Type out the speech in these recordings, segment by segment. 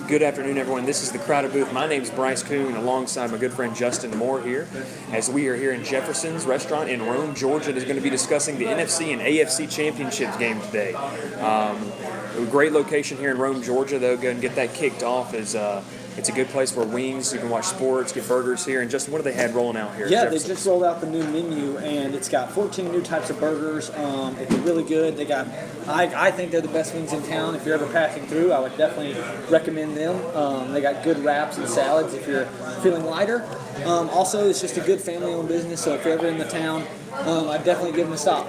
Good afternoon, everyone. This is the Crowded Booth. My name is Bryce Coon, alongside my good friend Justin Moore here, as we are here in Jefferson's restaurant in Rome, Georgia. That is going to be discussing the NFC and AFC Championships game today. A great location here in Rome, Georgia, though. Go and get that kicked off. It's a good place for wings. You can watch sports, get burgers here. And Justin, what do they had rolling out here? Yeah, they just rolled out the new menu, and it's got 14 new types of burgers. It's really good. They got, I think they're the best wings in town. If you're ever passing through, I would definitely recommend them. They got good wraps and salads if you're feeling lighter. Also, it's just a good family-owned business, so if you're ever in the town, I'd definitely give them a stop.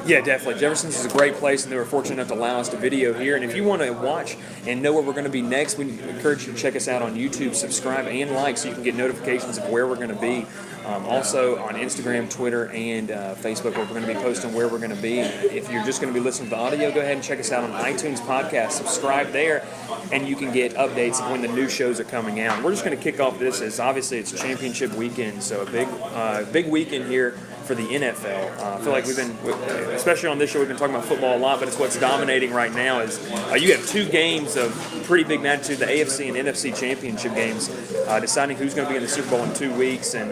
Yeah, definitely. Jefferson's is a great place, and they were fortunate enough to allow us to video here. And if you want to watch and know where we're going to be next, we encourage you to check us out on YouTube, subscribe, and like so you can get notifications of where we're going to be. Also on Instagram, Twitter, and Facebook, where we're going to be posting where we're going to be. If you're just going to be listening to the audio, go ahead and check us out on iTunes Podcast. Subscribe there, and you can get updates of when the new shows are coming out. We're just going to kick off this as obviously it's championship weekend, so a big weekend here for the NFL. I feel like we've been, especially on this show, we've been talking about football a lot, but it's what's dominating right now is you have two games of pretty big magnitude, the AFC and NFC championship games, deciding who's going to be in the Super Bowl in 2 weeks. And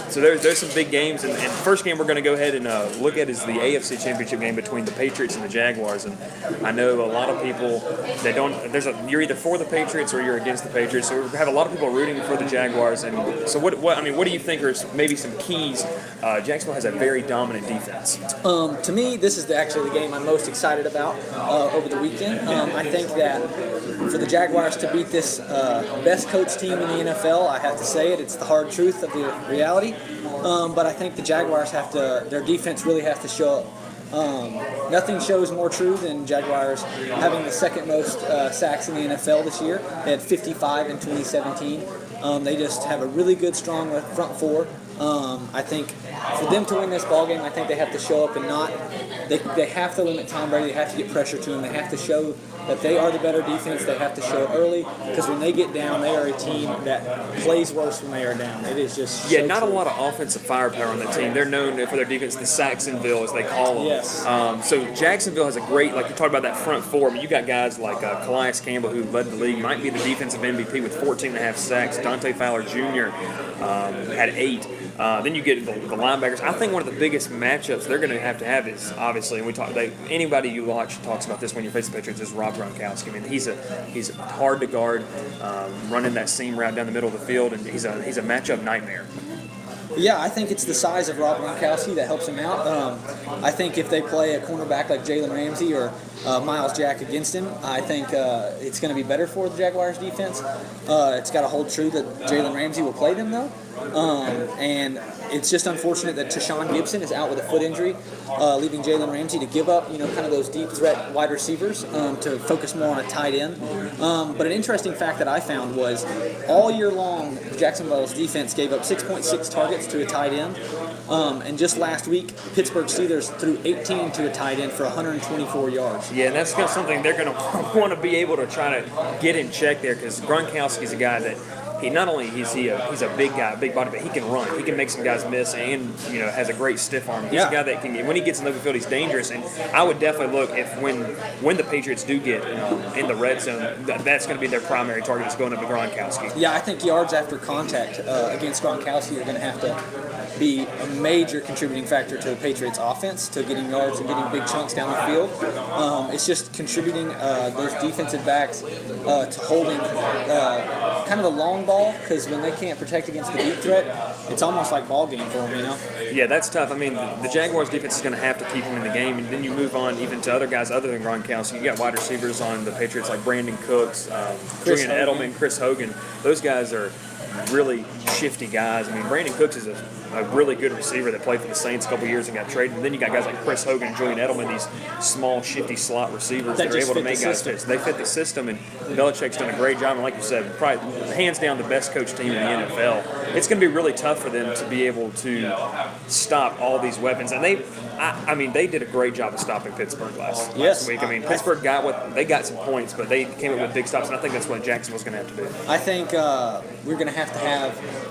so there's some big games. And the first game we're going to go ahead and look at is the AFC championship game between the Patriots and the Jaguars. And I know a lot of people, you're either for the Patriots or you're against the Patriots. So we have a lot of people rooting for the Jaguars. And so what do you think are maybe some keys? Jacksonville has a very dominant defense. To me, this is actually the game I'm most excited about over the weekend. I think that for the Jaguars to beat this best coach team in the NFL, I have to say it, it's the hard truth of the reality. But I think the Jaguars their defense really has to show up. Nothing shows more true than Jaguars having the second most sacks in the NFL this year. They had 55 in 2017. They just have a really good, strong front four. I think for them to win this ballgame, I think they have to show up and they have to limit Tom Brady. They have to get pressure to him. They have to show that they are the better defense. They have to show it early because when they get down, they are a team that plays worse when they are down. It is just not a lot of offensive firepower on the team. They're known for their defense, the Saxonville as they call them. Yes. So Jacksonville has a great, like you talked about that front four. I mean, you got guys like Calais Campbell, who led the league, might be the defensive MVP with 14.5 sacks. Dante Fowler Jr. Had 8. Then you get the linebackers. I think one of the biggest matchups they're going to have is obviously, and anybody you watch talks about this when you face the Patriots, is Rob Gronkowski. I mean, he's hard to guard, running that seam route down the middle of the field, and he's a matchup nightmare. Yeah, I think it's the size of Rob Gronkowski that helps him out. I think if they play a cornerback like Jalen Ramsey or Miles Jack against him, I think it's going to be better for the Jaguars' defense. It's got to hold true that Jalen Ramsey will play them, though. And it's just unfortunate that Tashawn Gibson is out with a foot injury, leaving Jalen Ramsey to give up, kind of those deep threat wide receivers to focus more on a tight end. But an interesting fact that I found was all year long, Jacksonville's defense gave up 6.6 targets to a tight end. And just last week, Pittsburgh Steelers threw 18 to a tight end for 124 yards. Yeah, and that's something they're going to want to be able to try to get in check there, because Gronkowski's a guy that he's a big guy, big body, but he can run. He can make some guys miss, and has a great stiff arm. He's a guy that can, when he gets in the open field, he's dangerous. And I would definitely look when the Patriots do get in the red zone, that's going to be their primary target, is going up to Gronkowski. Yeah, I think yards after contact against Gronkowski are going to have to be a major contributing factor to the Patriots' offense, to getting yards and getting big chunks down the field. It's just contributing those defensive backs to holding kind of a long ball, because when they can't protect against the deep threat, it's almost like ball game for them, Yeah, that's tough. I mean, the Jaguars' defense is going to have to keep them in the game, and then you move on even to other guys other than Gronkowski. You got wide receivers on the Patriots like Brandon Cooks, Julian Edelman, Chris Hogan. Those guys are really shifty guys. I mean, Brandon Cooks is a really good receiver that played for the Saints a couple years and got traded. And then you got guys like Chris Hogan and Julian Edelman, these small, shifty slot receivers that are able to make guys fit. They fit the system, and Belichick's done a great job. And like you said, probably hands down the best coach team in the NFL. It's going to be really tough for them to be able to stop all these weapons. And they did a great job of stopping Pittsburgh last week. I mean, Pittsburgh they got some points, but they came up with big stops, and I think that's what Jacksonville's going to have to do. I think we're going to have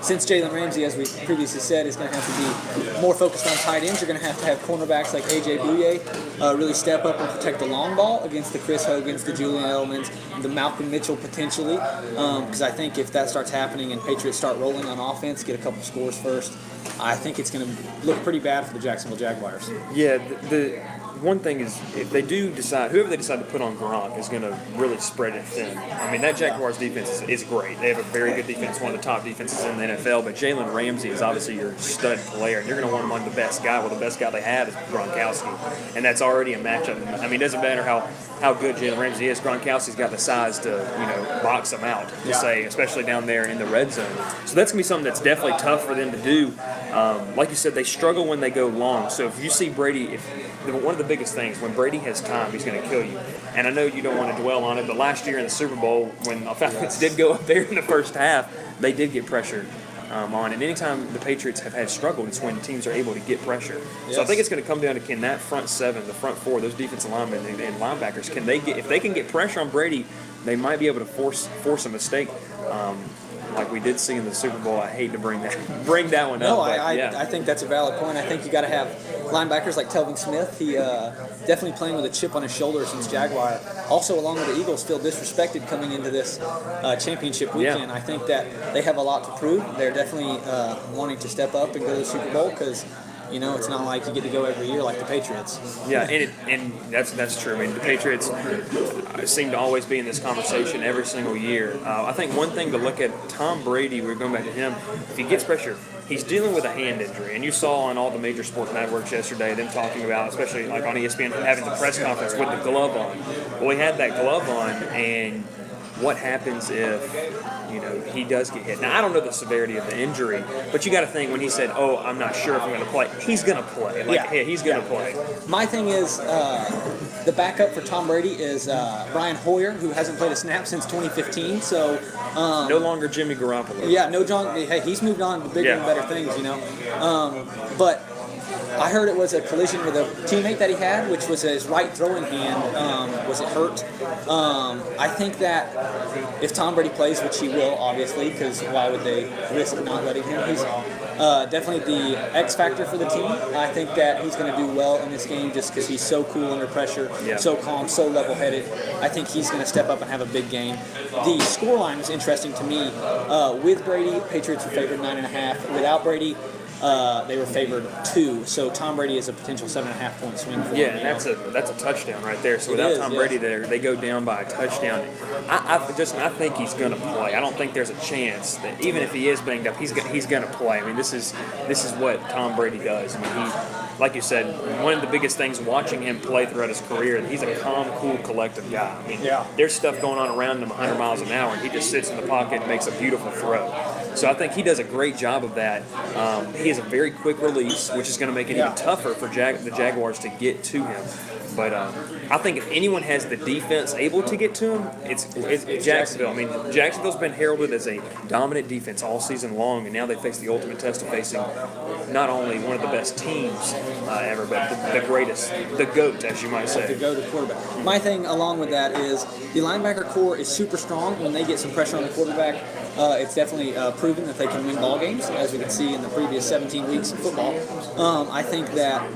since Jalen Ramsey, as we previously said, is going to have to be more focused on tight ends, you're going to have cornerbacks like A.J. Bouye really step up and protect the long ball against the Chris Hogans, the Julian Edelmans, the Malcolm Mitchell potentially. Because I think if that starts happening and Patriots start rolling on offense, get a couple scores first, I think it's going to look pretty bad for the Jacksonville Jaguars. Yeah, the one thing is, if they do decide, whoever they decide to put on Gronk is going to really spread it thin. I mean, that Jaguars defense is great. They have a very good defense, one of the top defenses in the NFL, but Jalen Ramsey is obviously your stud player, and you're going to want him on the best guy. Well, the best guy they have is Gronkowski, and that's already a matchup. I mean, it doesn't matter how good Jalen Ramsey is. Gronkowski's got the size to, box him out, say, especially down there in the red zone. So that's going to be something that's definitely tough for them to do. Like you said, they struggle when they go long. So if you see Brady, one of the biggest things, when Brady has time, he's going to kill you. And I know you don't want to dwell on it, but last year in the Super Bowl, when Falcons did go up there in the first half, they did get pressured on. And anytime the Patriots have had struggled, it's when teams are able to get pressure. Yes. So I think it's going to come down to, can that front seven, the front four, those defensive linemen and linebackers, can they get, if they can get pressure on Brady, they might be able to force a mistake. Like we did see in the Super Bowl. I hate to bring that one up. No, I think that's a valid point. I think you got to have linebackers like Telvin Smith. He definitely playing with a chip on his shoulder since Jaguar. Also, along with the Eagles, feel disrespected coming into this championship weekend. Yeah. I think that they have a lot to prove. They're definitely wanting to step up and go to the Super Bowl because it's not like you get to go every year like the Patriots. Yeah, and that's true. I mean, the Patriots seem to always be in this conversation every single year. I think one thing to look at, Tom Brady, we're going back to him, if he gets pressure, he's dealing with a hand injury. And you saw on all the major sports networks yesterday them talking about, especially like on ESPN, having the press conference with the glove on. Well, he had that glove on, and what happens if he does get hit? Now, I don't know the severity of the injury, but you got to think when he said, "Oh, I'm not sure if I'm going to play," he's going to play. He's going to play. My thing is, the backup for Tom Brady is Brian Hoyer, who hasn't played a snap since 2015. So no longer Jimmy Garoppolo. Yeah, no John. Hey, he's moved on to bigger and better things, But I heard it was a collision with a teammate that he had, which was his right throwing hand. Was it hurt? I think that if Tom Brady plays, which he will, obviously, because why would they risk not letting him? He's definitely the X factor for the team. I think that he's going to do well in this game just because he's so cool under pressure, so calm, so level-headed. I think he's going to step up and have a big game. The scoreline is interesting to me. With Brady, Patriots were favored 9.5. Without Brady, they were favored 2, so Tom Brady is a potential 7.5 point swing for them. Yeah, and that's a touchdown right there. So without Tom Brady there, they go down by a touchdown. I think he's going to play. I don't think there's a chance that even if he is banged up, he's going to play. I mean, this is what Tom Brady does. I mean, he, like you said, one of the biggest things watching him play throughout his career, he's a calm, cool, collective guy. I mean, there's stuff going on around him 100 miles an hour, and he just sits in the pocket and makes a beautiful throw. So I think he does a great job of that. He has a very quick release, which is going to make it even tougher for the Jaguars to get to him. But I think if anyone has the defense able to get to him, it's Jacksonville. I mean, Jacksonville's been heralded as a dominant defense all season long, and now they face the ultimate test of facing not only one of the best teams ever, but the greatest, the GOAT, as you might say. The GOAT quarterback. My thing along with that is the linebacker core is super strong. When they get some pressure on the quarterback, it's definitely proven that they can win ball games, as we can see in the previous 17 weeks of football. I think that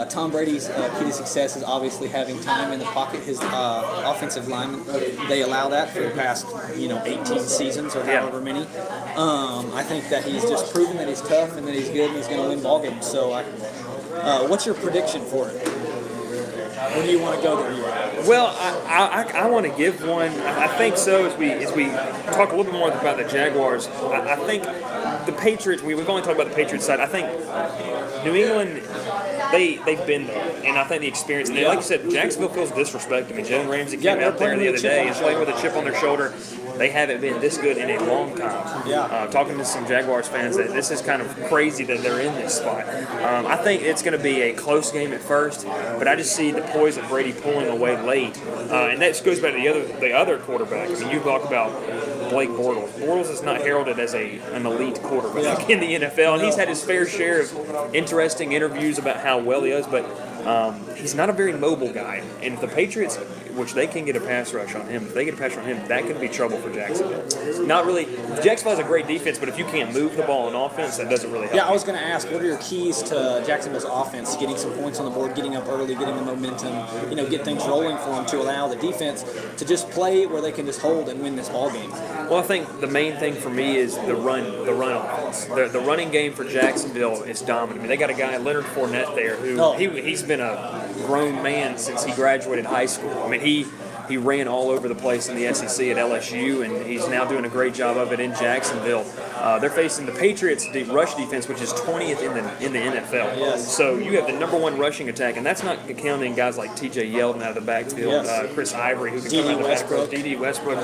Tom Brady's key to success is obviously having time in the pocket. His offensive linemen, they allow that for the past 18 seasons or however many. I think that he's just proven that he's tough and that he's good and he's going to win ball games. So what's your prediction for it? Or do you want to go there? Well, I want to give one. I think so. As we talk a little bit more about the Jaguars, I think the Patriots. We've only talked about the Patriots side. I think New England. They've been there, and I think the experience. And like you said, Jacksonville feels disrespected. I mean, Jalen Ramsey came out there the other day and playing with a chip on their shoulder. They haven't been this good in a long time. Talking to some Jaguars fans, that this is kind of crazy that they're in this spot. I think it's going to be a close game at first, but I just see the poise of Brady pulling away late, and that goes back to the other quarterback. I mean, you talk about Blake Bortles. Bortles is not heralded as an elite quarterback in the NFL, and he's had his fair share of interesting interviews about how well he is, but he's not a very mobile guy. And if the Patriots which they can get a pass rush on him. If they get a pass rush on him, that could be trouble for Jacksonville. Not really. Jacksonville has a great defense, but if you can't move the ball on offense, that doesn't really help. Yeah, I was going to ask, what are your keys to Jacksonville's offense, getting some points on the board, getting up early, getting the momentum, get things rolling for them to allow the defense to just play where they can just hold and win this ball game? Well, I think the main thing for me is the run offense. The running game for Jacksonville is dominant. I mean, they got a guy, Leonard Fournette, there who he's been a grown man since he graduated high school. I mean, he ran all over the place in the SEC at LSU, and he's now doing a great job of it in Jacksonville. They're facing the Patriots' rush defense, which is 20th in the NFL. Yes. So you have the #1 rushing attack, and that's not counting guys like T.J. Yeldon out of the backfield, Chris Ivory, who can come out of the backfield, D.D. Westbrook.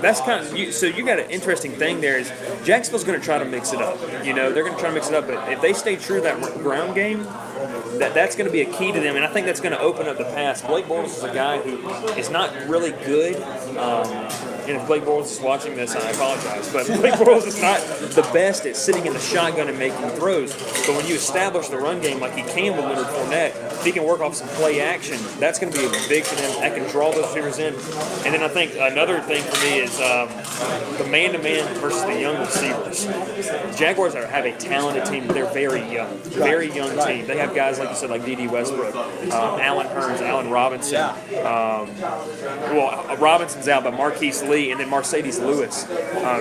That's kind of so you got an interesting thing there. Is Jacksonville's going to try to mix it up? They're going to try to mix it up, but if they stay true to that ground game, that's going to be a key to them, and I think that's going to open up the pass. Blake Bortles is a guy who is not really good. And if Blake Bortles is watching this, I apologize. But Blake Bortles is not the best at sitting in the shotgun and making throws. But when you establish the run game like he can with Leonard Fournette, if he can work off some play action, that's going to be big for them. That can draw those receivers in. And then I think another thing for me is the man-to-man versus the young receivers. Jaguars have a talented team. They're very young team. They have guys, like you said, like D.D. Westbrook, Allen Hurns, Allen Robinson. Robinson's out, but Marquise Lee, and then Mercedes Lewis.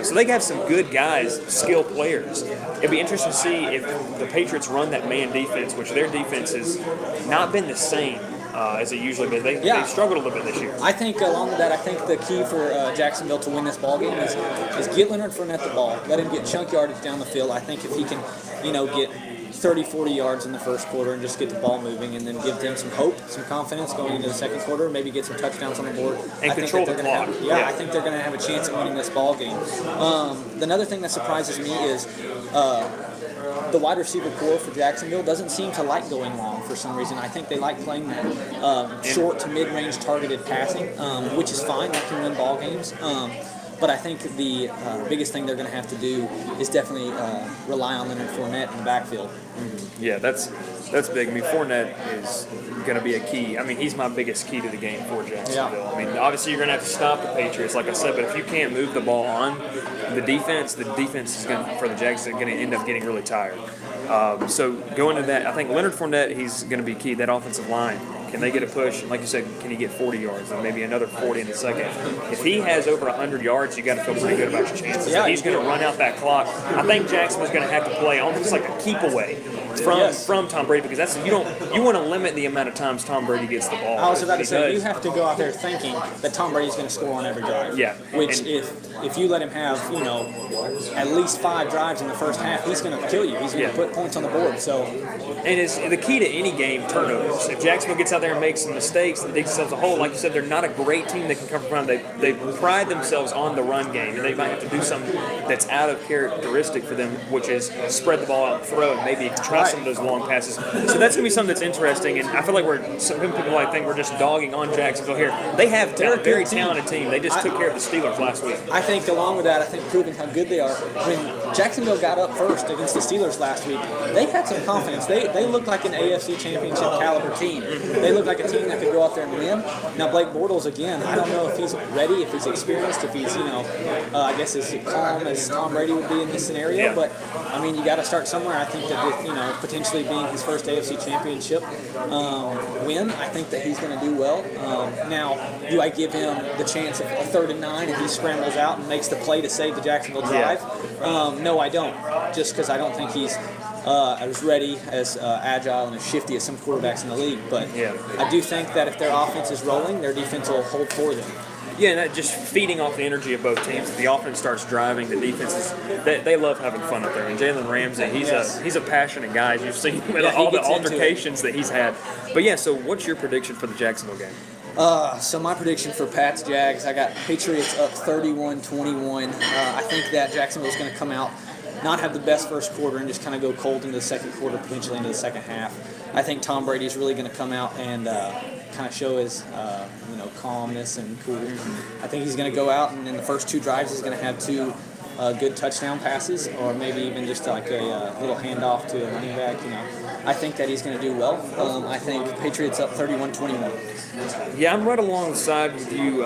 So they have some good guys, skilled players. It'd be interesting to see if the Patriots run that man defense, which their defense has not been the same as it usually been. They struggled a little bit this year. I think along with that, I think the key for Jacksonville to win this ball game is get Leonard Fournette the ball, let him get chunk yardage down the field. I think if he can, get 30, 40 yards in the first quarter and just get the ball moving, and then give them some hope, some confidence going into the second quarter, maybe get some touchdowns on the board. And control the clock. I think they're going to have a chance at winning this ball game. Another thing that surprises me is the wide receiver core for Jacksonville doesn't seem to like going long for some reason. I think they like playing that short to mid-range targeted passing, which is fine. That can win ball games. But I think the biggest thing they're going to have to do is definitely rely on Leonard Fournette in the backfield. Mm-hmm. Yeah, that's big. I mean, Fournette is going to be a key. I mean, he's my biggest key to the game for Jacksonville. Yeah. I mean, obviously you're going to have to stop the Patriots, like I said, but if you can't move the ball on the defense is for the Jags going to end up getting really tired. So going to that, I think Leonard Fournette, he's going to be key. That offensive line, can they get a push? Like you said, can he get 40 yards and maybe another 40 in the second? If he has over 100 yards, you got to feel pretty good about your chances. Yeah, he's going to run out that clock. I think Jacksonville's going to have to play almost like a keep away from Tom Brady, because that's you want to limit the amount of times Tom Brady gets the ball. I was about to say, you have to go out there thinking that Tom Brady's going to score on every drive. Yeah. Which if you let him have at least 5 drives in the first half, he's going to kill you. He's going to put points on the board. So, and it's the key to any game, turnovers. If Jacksonville gets out there and makes some mistakes and digs themselves a hole, like you said, they're not a great team that can come from. They pride themselves on the run game, and they might have to do something that's out of characteristic for them, which is spread the ball out and throw, and maybe try some of those long passes. So that's going to be something that's interesting, and I feel like some people might think we're just dogging on Jacksonville here. They're a very talented team. They just took care of the Steelers last week. I think along with that, proving how good they are. When Jacksonville got up first against the Steelers last week, they had some confidence. They looked like an AFC Championship caliber team. They looked like a team that could go out there and win. Now Blake Bortles, again, I don't know if he's ready, if he's experienced, if he's I guess as calm as Tom Brady would be in this scenario. But I mean, you got to start somewhere. I think that with, potentially being his first AFC Championship win, I think that he's going to do well. Now, do I give him the chance of a 3rd and 9 and he scrambles out and makes the play to save the Jacksonville drive? No, I don't. Just because I don't think he's as ready, as agile, and as shifty as some quarterbacks in the league. But I do think that if their offense is rolling, their defense will hold for them. Yeah, and that just feeding off the energy of both teams. If the offense starts driving, the defense they love having fun up there. And Jalen Ramsey, he's a passionate guy. You've seen with all the altercations that he's had. But so what's your prediction for the Jacksonville game? So my prediction for Pats Jags, I got Patriots up 31-21. I think that Jacksonville's going to come out, not have the best first quarter, and just kind of go cold into the second quarter, potentially into the second half. I think Tom Brady's really going to come out and kind of show his calmness and cool. I think he's going to go out, and in the first 2 drives he's going to have 2 good touchdown passes, or maybe even just like a little handoff to a running back. I think that he's going to do well. I think Patriots up 31-21. Yeah, I'm right alongside with you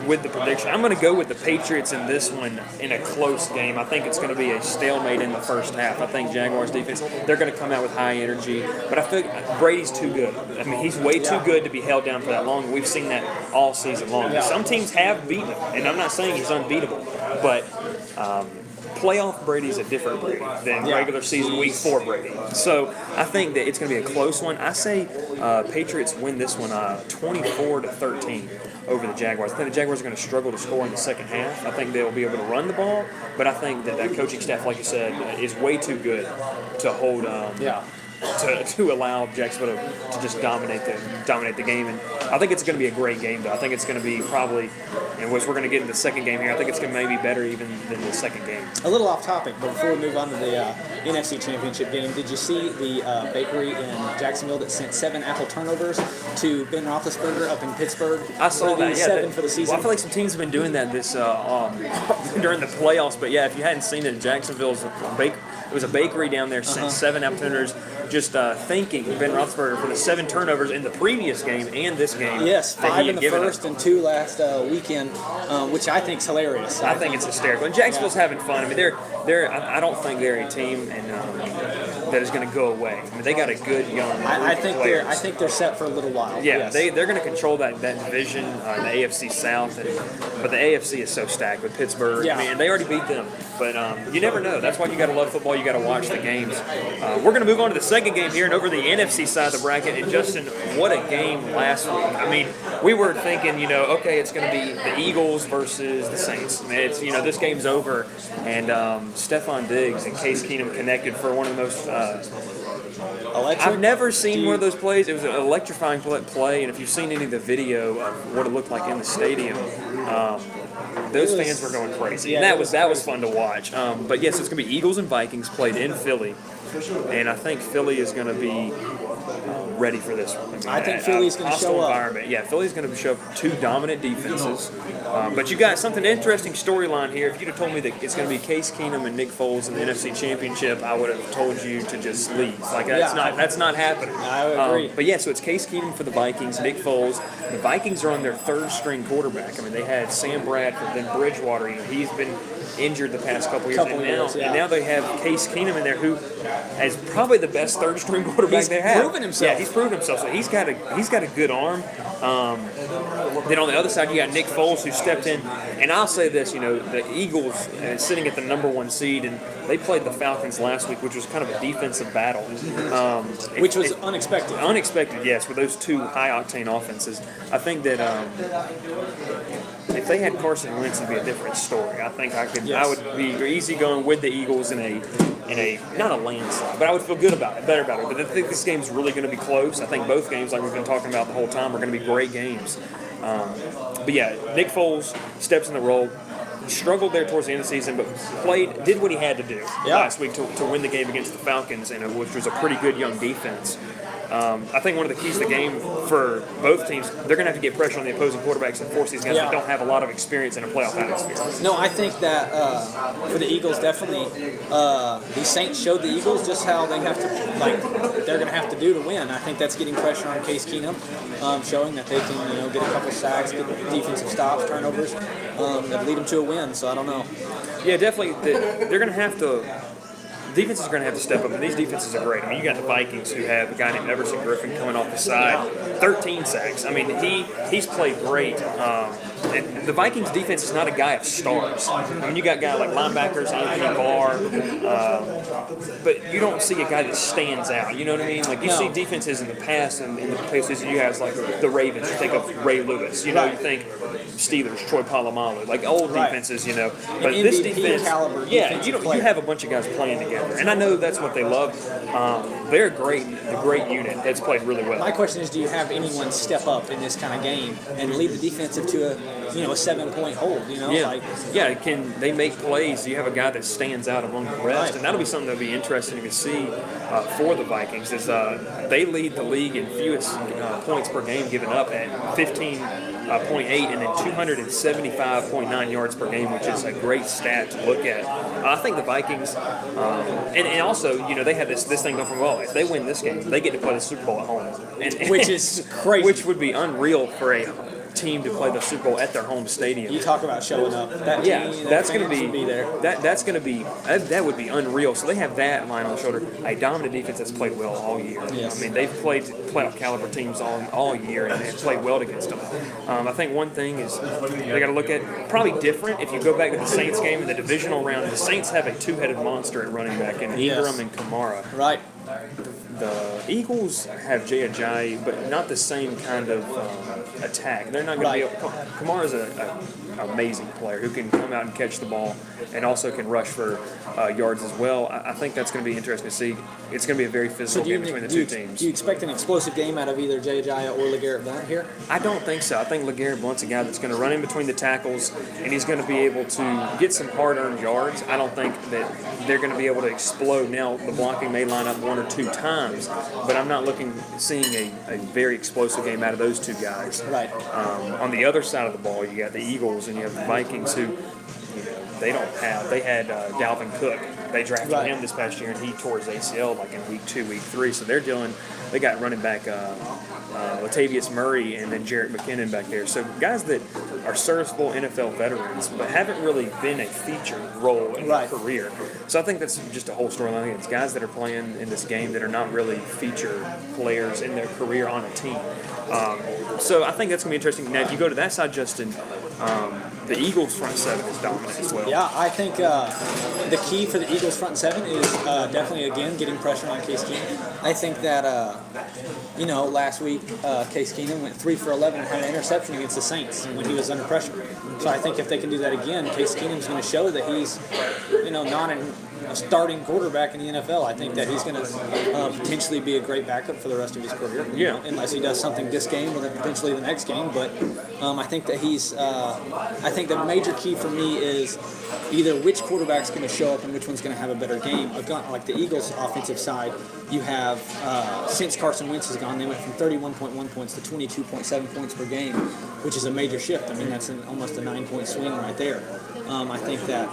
with the prediction. I'm going to go with the Patriots in this one in a close game. I think it's going to be a stalemate in the first half. I think Jaguars defense, they're going to come out with high energy, but I feel like Brady's too good. I mean, he's way too good to be held down for that long. We've seen that all season long. Some teams have beaten him, and I'm not saying he's unbeatable, but playoff Brady's a different Brady than regular season week 4 Brady. So I think that it's going to be a close one. I say Patriots win this one 24-13 over the Jaguars. I think the Jaguars are going to struggle to score in the second half. I think they'll be able to run the ball, but I think that coaching staff, like you said, is way too good to hold. To allow Jacksonville to just dominate the game, and I think it's going to be a great game. Though I think it's going to be probably, and as we're going to get in the second game here, I think it's going to maybe better even than the second game. A little off topic, but before we move on to the NFC Championship game, did you see the bakery in Jacksonville that sent 7 apple turnovers to Ben Roethlisberger up in Pittsburgh? I saw that. 7 for the season. Well, I feel like some teams have been doing that this during the playoffs. But yeah, if you hadn't seen it, Jacksonville's it was a bakery down there sent 7 apple turnovers. Just thanking Ben Roethlisberger for the 7 turnovers in the previous game and this game. Yes, 5 in the first and 2 last weekend, which I think is hilarious. I think it's hysterical. And Jacksonville's having fun. I mean, I don't think they're a team that is going to go away. I mean, they got a good young group I think players. I think they're set for a little while. Yeah, yes. They're going to control that division, the AFC South. But the AFC is so stacked with Pittsburgh. Yeah. I mean, they already beat them. But you never know. That's why you got to love football. You got to watch the games. We're going to move on to the second game here and over the NFC side of the bracket. And Justin, what a game last week. I mean, we were thinking, okay, it's going to be the Eagles versus the Saints. I mean, it's, this game's over. And Stephon Diggs and Case Keenum connected for one of the most I've never seen one of those plays. It was an electrifying play, and if you've seen any of the video of what it looked like in the stadium, those fans were going crazy. Yeah, and that was fun to watch. But yes, it's going to be Eagles and Vikings played in Philly, and I think Philly is going to be ready for this one. I think Philly's going to show up. Environment. Yeah, Philly's going to show up 2 dominant defenses. But you got something interesting storyline here. If you'd have told me that it's going to be Case Keenum and Nick Foles in the NFC Championship, I would have told you to just leave. Like that's not happening. I would agree. But yeah, so it's Case Keenum for the Vikings, Nick Foles. The Vikings are on their 3rd string quarterback. I mean, they had Sam Bradford, then Bridgewater. He's been injured the past couple years, and now they have Case Keenum in there, who is probably the best 3rd string quarterback they have. He's proven himself. Yeah, he's proven himself. So he's got a good arm. Then on the other side, you got Nick Foles, who stepped in. And I'll say this, the Eagles sitting at the number 1 seed, and they played the Falcons last week, which was kind of a defensive battle. Which was unexpected. Unexpected, yes, with those 2 high-octane offenses. I think that if they had Carson Wentz, it'd be a different story. I think I would be easy going with the Eagles in a not a landslide, but I would feel good about it, better about it. But I think this game's really going to be close. I think both games, like we've been talking about the whole time, are going to be great games. But yeah, Nick Foles steps in the role. He struggled there towards the end of the season, but did what he had to do last week to win the game against the Falcons, which was a pretty good young defense. I think one of the keys to the game for both teams, they're going to have to get pressure on the opposing quarterbacks and force these guys that don't have a lot of experience in a playoff atmosphere. No, I think that for the Eagles, definitely, the Saints showed the Eagles just how they have to, they're going to have to do to win. I think that's getting pressure on Case Keenum, showing that they can, get a couple sacks, get defensive stops, turnovers, that lead them to a win. So I don't know. Yeah, definitely. They're going to have to. Defenses are going to have to step up, and these defenses are great. I mean, you got the Vikings, who have a guy named Jefferson coming off the side, 13 sacks. I mean, he's played great. And the Vikings defense is not a guy of stars. I mean, you got a guy like linebackers, Anthony Barr, but you don't see a guy that stands out. You know what I mean? Like, you see defenses in the past, and in the postseason, you have like the Ravens. You think of Ray Lewis. You think Steelers, Troy Polamalu, like old defenses. But this defense, you have a bunch of guys playing together. And I know that's what they love. They're a great unit that's played really well. My question is, do you have anyone step up in this kind of game and lead the defensive to a 7-point hold. Can they make plays? Do you have a guy that stands out among the rest? Right. And that'll be something that'll be interesting to see for the Vikings. Is they lead the league in fewest points per game given up at 15.8, and then 275.9 yards per game, which is a great stat to look at. I think the Vikings, and also they have this thing going from well. If they win this game, they get to play the Super Bowl at home, which is crazy. Which would be unreal for a team to play the Super Bowl at their home stadium. You talk about showing up. That's going to be there. That's going to be that would be unreal. So they have that line on the shoulder. A dominant defense that's played well all year. Yes. I mean, they've played playoff caliber teams all year and they've played well against them. I think one thing is they got to look at probably different. If you go back to the Saints game in the divisional round, the Saints have a two-headed monster at running back in Ingram and Kamara. Right. The Eagles have Jay Ajayi, but not the same kind of attack. They're not going to be. Kamara's an amazing player who can come out and catch the ball and also can rush for yards as well. I think that's going to be interesting to see. It's going to be a very physical game between the two teams. Do you expect an explosive game out of either Jay Ajayi or LeGarrette Blount here? I don't think so. I think LeGarrette Blount's a guy that's going to run in between the tackles and he's going to be able to get some hard-earned yards. I don't think that they're going to be able to explode. Now, the blocking may line up one or two times, but I'm not seeing a very explosive game out of those two guys. Right. On the other side of the ball, you got the Eagles and you have the Vikings who they had Dalvin Cook. They drafted him this past year and he tore his ACL like in week 2, week 3. So they got running back Latavius Murray and then Jarrett McKinnon back there. So guys that are serviceable NFL veterans but haven't really been a featured role in their career. So I think that's just a whole storyline. It's guys that are playing in this game that are not really featured players in their career on a team. So I think that's going to be interesting. Now, if you go to that side, Justin, the Eagles' front seven is dominant as well. Yeah, I think the key for the Eagles' front seven is definitely, again, getting pressure on Case Keenum. I think that, last week Case Keenum went 3 for 11 and had an interception against the Saints when he was under pressure. So I think if they can do that again, Case Keenum's going to show that he's, not a starting quarterback in the NFL. I think that he's going to potentially be a great backup for the rest of his career. Unless he does something this game or then potentially the next game. But I think that I think the major key for me is either which quarterback's going to show up and which one's going to have a better game. Like the Eagles' offensive side, you have, since Carson Wentz has gone, they went from 31.1 points to 22.7 points per game, which is a major shift. I mean, that's almost a 9-point swing right there. I think that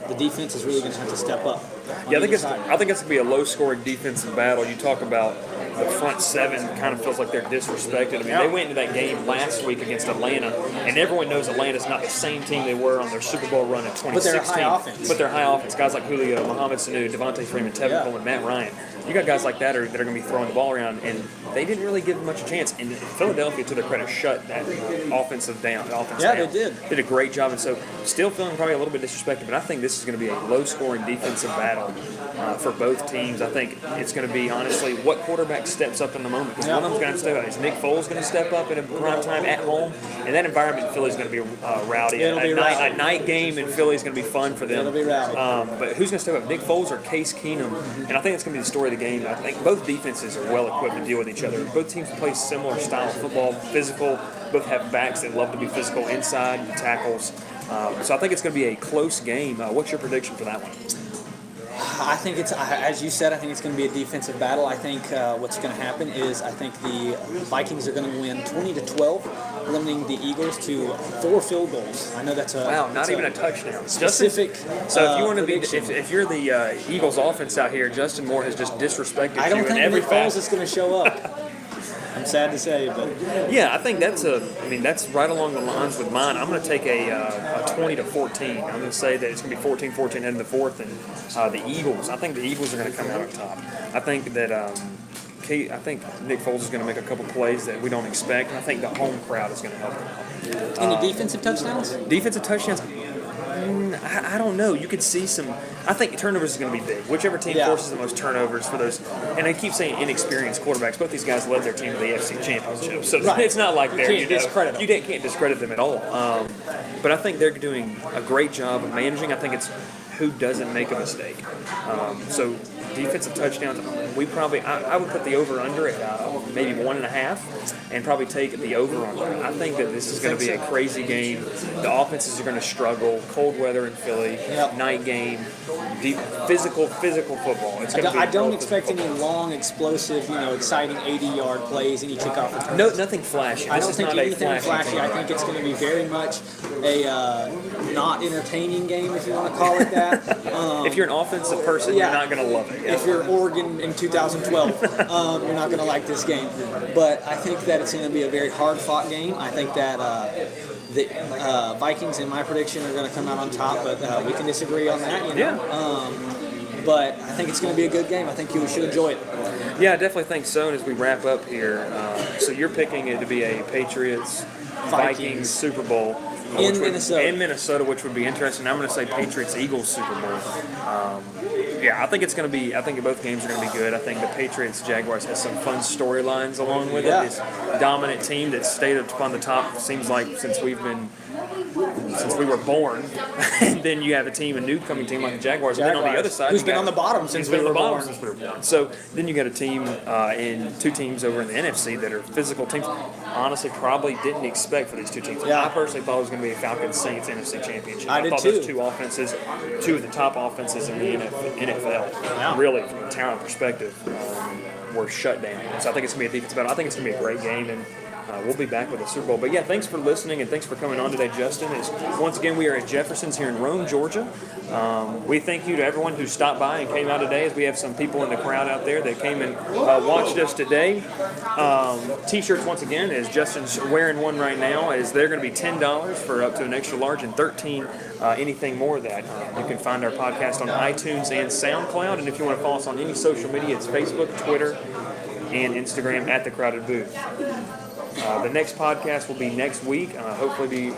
the defense is really going to have to step up. Yeah, I think it's going to be a low-scoring defensive battle. You talk about the front seven kind of feels like they're disrespected. I mean, they went into that game last week against Atlanta, and everyone knows Atlanta's not the same team they were on their Super Bowl run in 2016. But they're high offense. But they're high offense. Guys like Julio, Mohamed Sanu, Devontae Freeman, Tevin Coleman, Matt Ryan. You got guys like that that are going to be throwing the ball around, and they didn't really give them much a chance. And Philadelphia, to their credit, shut that offense down. They did. Did a great job, and so still feeling probably a little bit disrespected, but I think this is going to be a low-scoring defensive battle for both teams. I think it's going to be, honestly, what quarterback steps up in the moment. Because one of them's going to step up. Is Nick Foles going to step up in a prime time at home? And that environment in Philly is going to be rowdy. A night game in Philly is going to be fun for them. It'll be rowdy. But who's going to step up? Nick Foles or Case Keenum? And I think it's going to be the story of the game. I think both defenses are well equipped to deal with each other. Both teams play similar style of football, physical. Both have backs that love to be physical inside, the tackles. So I think it's going to be a close game. What's your prediction for that one? I think it's, as you said, I think it's going to be a defensive battle. I think what's going to happen is I think the Vikings are going to win 20-12, limiting the Eagles to 4 field goals. I know that's not even a touchdown. Specific. So if you want to be, if you're the Eagles offense out here, Justin Moore has just disrespected I don't you think in every Nick Foles is going to show up. I'm sad to say, but yeah, I think that's right along the lines with mine. I'm going to take a 20-14. I'm going to say that it's going to be 14-14 in the fourth, and the Eagles. I think the Eagles are going to come out on top. I think that I think Nick Foles is going to make a couple plays that we don't expect, and I think the home crowd is going to help him. Any defensive touchdowns? Defensive touchdowns. I don't know. You could see some. I think turnovers is going to be big. Whichever team forces the most turnovers for those, and I keep saying inexperienced quarterbacks. Both these guys led their team to the AFC Championship, so it's not like they're can't discredit them. You can't discredit them at all. But I think they're doing a great job of managing. I think it's who doesn't make a mistake. So defensive touchdowns. I would put the over-under at maybe 1.5 and probably take the over-under. I think that this is going to be a crazy game. The offenses are going to struggle. Cold weather in Philly, night game, deep, physical football. It's going to be I don't expect any long, explosive, exciting 80-yard plays, any kickoff returns. No, nothing flashy. I don't think anything flashy. I think it's going to be very much a not entertaining game, if you want to call it that. If you're an offensive person, you're not going to love it. If you're Oregon in 2012, you're not going to like this game. But I think that it's going to be a very hard-fought game. I think that the Vikings, in my prediction, are going to come out on top, but we can disagree on that, But I think it's going to be a good game. I think you should enjoy it. Yeah, I definitely think so. And as we wrap up here, so you're picking it to be a Patriots-Vikings Super Bowl. In Minnesota, which would be interesting. I'm going to say Patriots-Eagles Super Bowl. I think it's going to be. I think both games are going to be good. I think the Patriots-Jaguars has some fun storylines along with it. This dominant team that stayed up on the top seems like since we were born. And then you have a new coming team like the Jaguars. And then on the other side, who's been on the bottom since we were born. So then you got a team and two teams over in the NFC that are physical teams. Honestly, probably didn't expect for these two teams. I personally thought it was going to be a Falcons Saints NFC Championship. I thought those two of the top offenses in the NFL, really from a talent perspective, were shut down. So I think it's going to be a defense battle. I think it's going to be a great game, and we'll be back with the Super Bowl. But thanks for listening and thanks for coming on today, Justin. Once again, we are at Jefferson's here in Rome, Georgia. We thank you to everyone who stopped by and came out today, as we have some people in the crowd out there that came and watched us today. T-shirts, once again, as Justin's wearing one right now, they're going to be $10 for up to an extra large and $13 anything more of that. You can find our podcast on iTunes and SoundCloud. And if you want to follow us on any social media, it's Facebook, Twitter, and Instagram at The Crowded Booth. The next podcast will be next week. Hopefully be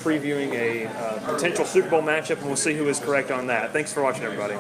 previewing a potential Super Bowl matchup, and we'll see who is correct on that. Thanks for watching, everybody.